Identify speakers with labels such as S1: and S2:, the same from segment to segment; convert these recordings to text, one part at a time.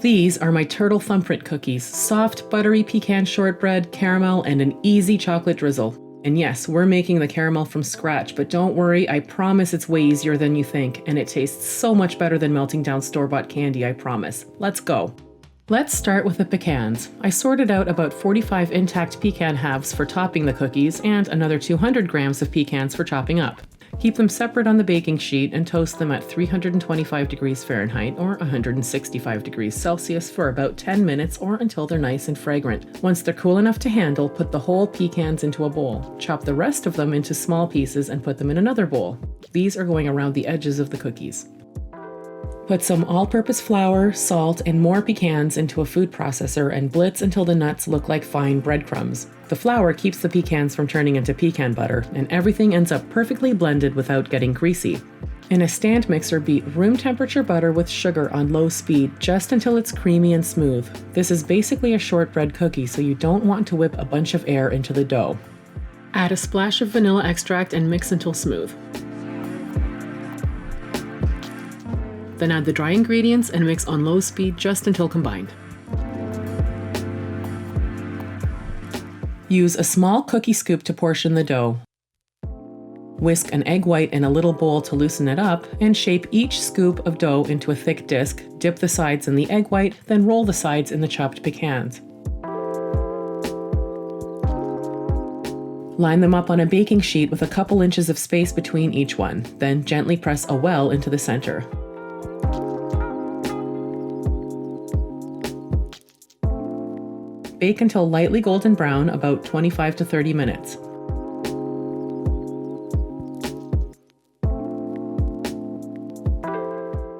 S1: These are my turtle thumbprint cookies, soft, buttery pecan shortbread, caramel, and an easy chocolate drizzle. And yes, we're making the caramel from scratch, but don't worry, I promise it's way easier than you think, and it tastes so much better than melting down store-bought candy, I promise. Let's go. Let's start with the pecans. I sorted out about 45 intact pecan halves for topping the cookies and another 200 grams of pecans for chopping up. Keep them separate on the baking sheet and toast them at 325 degrees Fahrenheit or 165 degrees Celsius for about 10 minutes or until they're nice and fragrant. Once they're cool enough to handle, put the whole pecans into a bowl. Chop the rest of them into small pieces and put them in another bowl. These are going around the edges of the cookies. Put some all-purpose flour, salt, and more pecans into a food processor and blitz until the nuts look like fine breadcrumbs. The flour keeps the pecans from turning into pecan butter, and everything ends up perfectly blended without getting greasy. In a stand mixer, beat room temperature butter with sugar on low speed just until it's creamy and smooth. This is basically a shortbread cookie, so you don't want to whip a bunch of air into the dough. Add a splash of vanilla extract and mix until smooth. Then add the dry ingredients and mix on low speed just until combined. Use a small cookie scoop to portion the dough. Whisk an egg white in a little bowl to loosen it up, and shape each scoop of dough into a thick disc. Dip the sides in the egg white, then roll the sides in the chopped pecans. Line them up on a baking sheet with a couple inches of space between each one, then gently press a well into the center. Bake until lightly golden brown, about 25 to 30 minutes.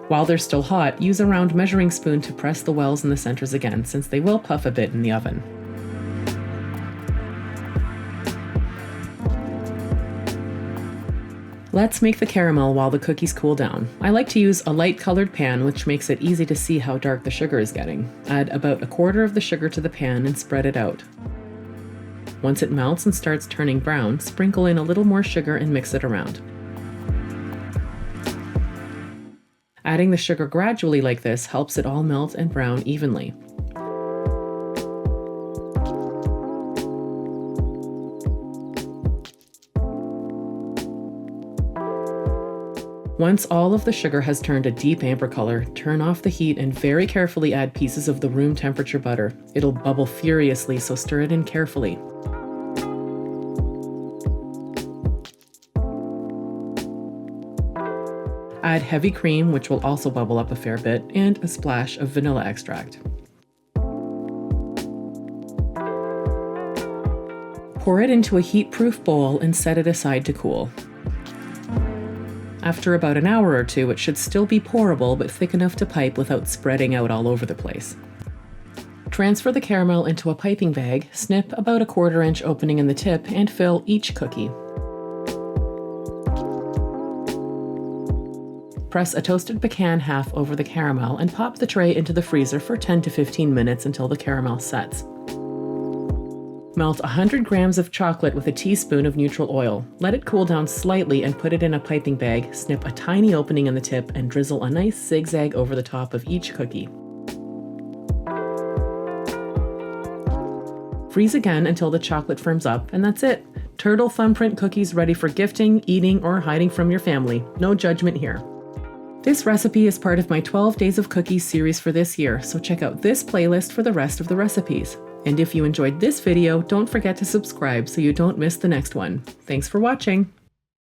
S1: While they're still hot, use a round measuring spoon to press the wells in the centers again, since they will puff a bit in the oven. Let's make the caramel while the cookies cool down. I like to use a light-colored pan, which makes it easy to see how dark the sugar is getting. Add about a quarter of the sugar to the pan and spread it out. Once it melts and starts turning brown, sprinkle in a little more sugar and mix it around. Adding the sugar gradually like this helps it all melt and brown evenly. Once all of the sugar has turned a deep amber color, turn off the heat and very carefully add pieces of the room temperature butter. It'll bubble furiously, so stir it in carefully. Add heavy cream, which will also bubble up a fair bit, and a splash of vanilla extract. Pour it into a heat-proof bowl and set it aside to cool. After about an hour or two, it should still be pourable but thick enough to pipe without spreading out all over the place. Transfer the caramel into a piping bag, snip about a 1/4 inch opening in the tip, and fill each cookie. Press a toasted pecan half over the caramel and pop the tray into the freezer for 10 to 15 minutes until the caramel sets. Melt 100 grams of chocolate with a teaspoon of neutral oil. Let it cool down slightly and put it in a piping bag. Snip a tiny opening in the tip and drizzle a nice zigzag over the top of each cookie. Freeze again until the chocolate firms up, and that's it. Turtle thumbprint cookies ready for gifting, eating, or hiding from your family. No judgment here. This recipe is part of my 12 Days of Cookies series for this year, so check out this playlist for the rest of the recipes. And if you enjoyed this video, don't forget to subscribe so you don't miss the next one. Thanks for watching!